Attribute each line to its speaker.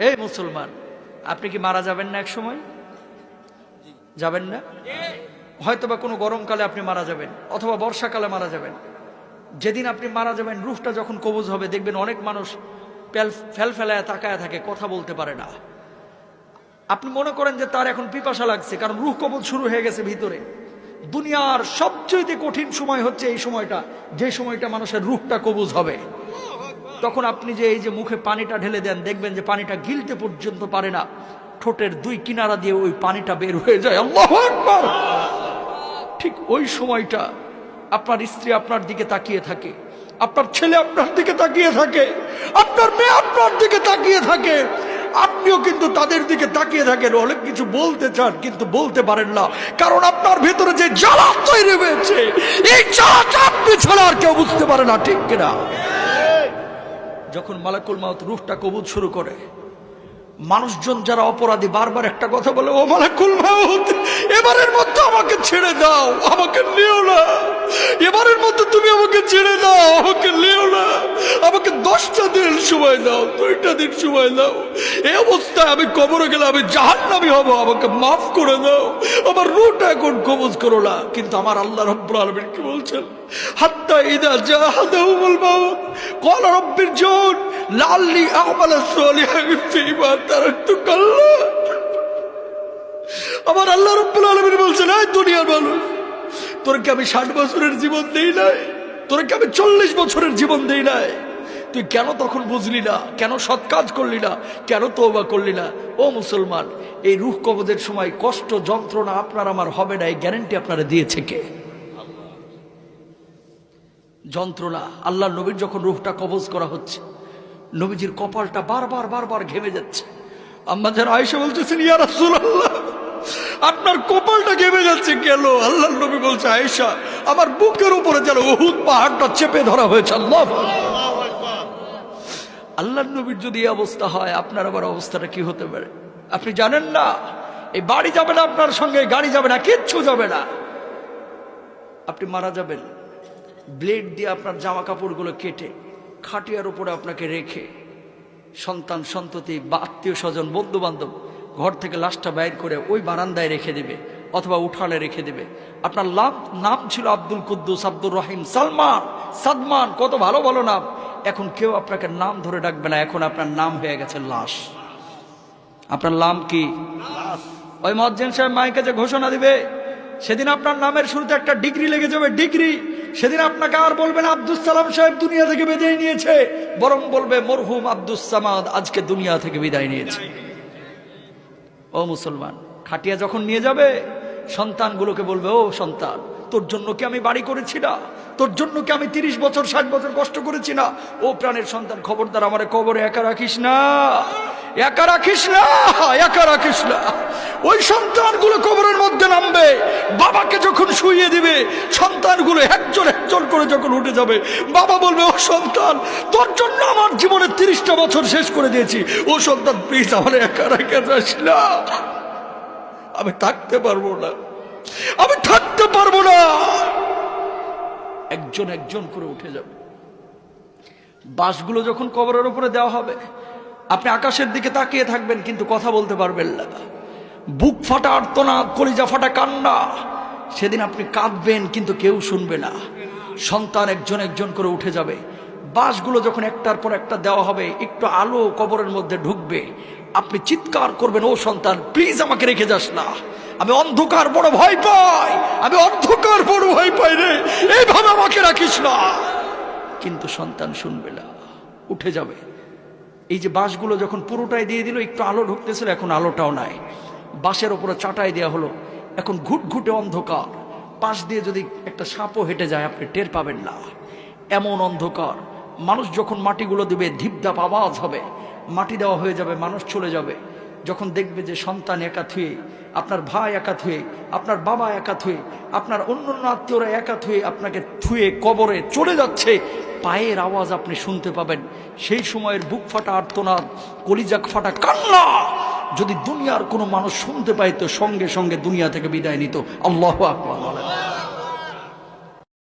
Speaker 1: এই মুসলমান, আপনি কি মারা যাবেন না এক সময়? যাবেন না? হয়তোবা কোনো গরমকালে আপনি মারা যাবেন, অথবা বর্ষাকালে মারা যাবেন। যেদিন আপনি মারা যাবেন, রূহটা যখন কবজ হবে, দেখবেন অনেক মানুষ ফেলায় তাকায় থাকে, কথা বলতে পারে না। আপনি মনে করেন যে তার এখন পিপাসা লাগছে, কারণ রূহ কবজ শুরু হয়ে গেছে ভিতরে। দুনিয়ার সবচেয়ে কঠিন সময় হচ্ছে এই সময়টা, যে সময়টা মানুষের রূহটা কবজ হবে। তখন আপনি যে এই যে মুখে পানিটা ঢেলে দেন, দেখবেন যে পানিটা গিলতে পর্যন্ত পারে না, ঠোঁটের দুই কিনারা দিয়ে ওই পানিটা বের হয়ে যায়। আল্লাহু আকবার। ঠিক ওই সময়টা আপনার স্ত্রী আপনার দিকে তাকিয়ে থাকে, আপনার ছেলে আপনার দিকে তাকিয়ে থাকে, আপনার মেয়ে আপনার দিকে তাকিয়ে থাকে, আপনিও কিন্তু তাদের দিকে তাকিয়ে থাকেন। অনেক কিছু বলতে চান কিন্তু বলতে পারেন না, কারণ আপনার ভেতরে যে জ্বালা তৈরি হয়েছে, এই জ্বালাটা আপনি ছাড়া আর কেউ বুঝতে পারে না, ঠিক কিনা? যখন মালাকুল মাউত রূহটা কবজ শুরু করে, মানুষজন যারা অপরাধী বারবার একটা কথা বলে, ও মালাকুল মাউত, এবারের মধ্যে আমাকে ছেড়ে দাও, আমাকে নিও না, এবারের মধ্যে তুমি আমাকে ছেড়ে দাও, আমাকে নিও না, আমাকে 10টা দিন সময় দাও, 2টা দিন সময় দাও, এই অবস্থায় আমি কবরে গেলে আমি জাহান্নামী হব, আমাকে মাফ করে দাও, আমার রূহটা এখন কবজ করো না। কিন্তু আমার আল্লাহ রাব্বুল আলামিন কি বলছেন? হাত্তা ইযা জাহাদাহুমুল মাউত ক্বালা রাব্বিরজিউন লাআল্লি আ'মালা সালিহান ফীমা তারাকতু কাল্লা। আমার আল্লাহ রাব্বুল আলামিন বলছেন, এই দুনিয়ার মানুষ, তোরকে আমি 60 বছরের জীবন দেই নাই, তোরকে আমি 40 বছরের জীবন দেই নাই, তুই কেন তখন বুঝলি না? কেন সৎ কাজ করলি না? কেন তওবা করলি না? ও মুসলমান, এই রূহ কবজের সময় কষ্ট যন্ত্রণা আপনার আমার হবে না, এই গ্যারান্টি আপনারা দিয়েছে কে? যন্ত্রণা। আল্লাহ নবীর যখন রূহটা কবজ করা হচ্ছে, নবীজির কপালটা বারবার ঘেমে যাচ্ছে। আম্মা যারা আয়েশা বলতেছেন, ইয়া রাসূলুল্লাহ, আপনার কপালটা ঘেমে যাচ্ছে কেন? আল্লাহ নবী বলছে, আয়েশা, আমার বুকের উপরে যেন উহুদ পাহাড়টা চেপে ধরা হয়েছে। আল্লাহু আকবার। আল্লাহ নবীর যদি এই অবস্থা হয়, আপনার আবার অবস্থাটা কি হতে পারে আপনি জানেন না? এই বাড়ি যাবে না, আপনার সঙ্গে গাড়ি যাবে না, কিচ্ছু যাবে না, আপনি মারা যাবেন। ব্লেড দিয়ে আপনার জামা কাপড়গুলো কেটে খাটিয়ার উপরে আপনাকে রেখে সন্তান সন্ততি বা আত্মীয় স্বজন বন্ধু বান্ধব ঘর থেকে লাশটা বাইর করে ওই বারান্দায় রেখে দেবে, অথবা উঠানে রেখে দেবে। আপনার নাম ছিল আব্দুল কুদ্দুস, আব্দুর রহিম, সালমান, সাদমান, কত ভালো ভালো নাম। এখন কেউ আপনাকে নাম ধরে ডাকবে না, এখন আপনার নাম হয়ে গেছে লাশ। আপনার নাম কি? ওই মুয়াজ্জিন সাহেব মাইকে যে ঘোষণা দিবে, সেদিন আপনার নামের শুরুতে একটা ডিগ্রি লেগে যাবে, ডিগ্রি। সেদিন আপনাকে আর বলবেন আব্দুস সালাম সাহেব দুনিয়া থেকে বিদায় নিয়েছে, বরং বলবে মরহুম আব্দুস সামাদ আজকে দুনিয়া থেকে বিদায় নিয়েছে। ও মুসলমান, খাটিয়া যখন নিয়ে যাবে, সন্তানগুলোকে বলবে, ও সন্তান, তোর জন্য কি আমি বাড়ি করেছি না? তোর জন্য কি আমি 30 বছর 60 বছর কষ্ট করেছি না? ও প্রাণের সন্তান, খবরদার আমারে কবরে একা রাখিস না, একা রাখিস না, একা রাখিস না। ওই সন্তানগুলো কবরের মধ্যে নামবে, বাবাকে যখন শুইয়ে দিবে, সন্তানগুলো একজন একজন করে যখন উঠে যাবে, বাবা বলবে, ও সন্তান, তোর জন্য আমার জীবনের 30টা বছর শেষ করে দিয়েছি, ও সন্তান প্লিজ আমার একা রেখে যাস না, আমি থাকতে পারবো না, আমি থাকতে পারবো না। একজন একজন করে উঠে যাবে। বাঁশগুলো যখন কবরের উপরে দেওয়া হবে, আপনি আকাশের দিকে তাকিয়ে থাকবেন কিন্তু কথা বলতে পারবেন না, বুক ফাটা আর্তনাদ, কলিজা ফাটা কান্না। সেদিন আপনি কাঁদবেন কিন্তু কেউ শুনবে না। সন্তান একজন একজন করে উঠে যাবে। বাঁশগুলো যখন একটার পর একটা দেওয়া হবে, একটু আলো কবরের মধ্যে ঢুকবে, আপনি চিৎকার করবেন, ও সন্তান প্লিজ আমাকে রেখে যাস না, আমি অন্ধকার বড় ভয় পাই, আমি অন্ধকার বড় ভয় পাই রে, এইভাবে আমাকে রাখিস না। কিন্তু সন্তান শুনবে না, উঠে যাবে। এই যে বাঁশগুলো যখন পুরোটাই দিয়ে দিল, একটু আলো ঢুকতেছিল, এখন আলোটাও নাই। বাঁশের উপরে চাটাই দেওয়া হলো, এখন ঘুটঘুটে অন্ধকার। পাশ দিয়ে যদি একটা সাপও হেঁটে যায় আপনি টের পাবেন না, এমন অন্ধকার। মানুষ যখন মাটিগুলো দিবে, ধিপধাপ আওয়াজ হবে, মাটি দেওয়া হয়ে যাবে, মানুষ চলে যাবে। যখন দেখবে যে সন্তান একা থুয়ে, আপনার ভাই একা থুয়ে, আপনার বাবা একা থুয়ে, আপনার অন্য আত্মীয়রা একা থুয়ে আপনাকে থুয়ে কবরে চলে যাচ্ছে, পায়ের আওয়াজ আপনি শুনতে পাবেন। সেই সময়ের বুক ফাটা আর্তনাদ, কলিজা ফাটা কান্না যদি দুনিয়ার কোনো মানুষ শুনতে পাইতো, সঙ্গে সঙ্গে দুনিয়া থেকে বিদায় নিত। আল্লাহু আকবার।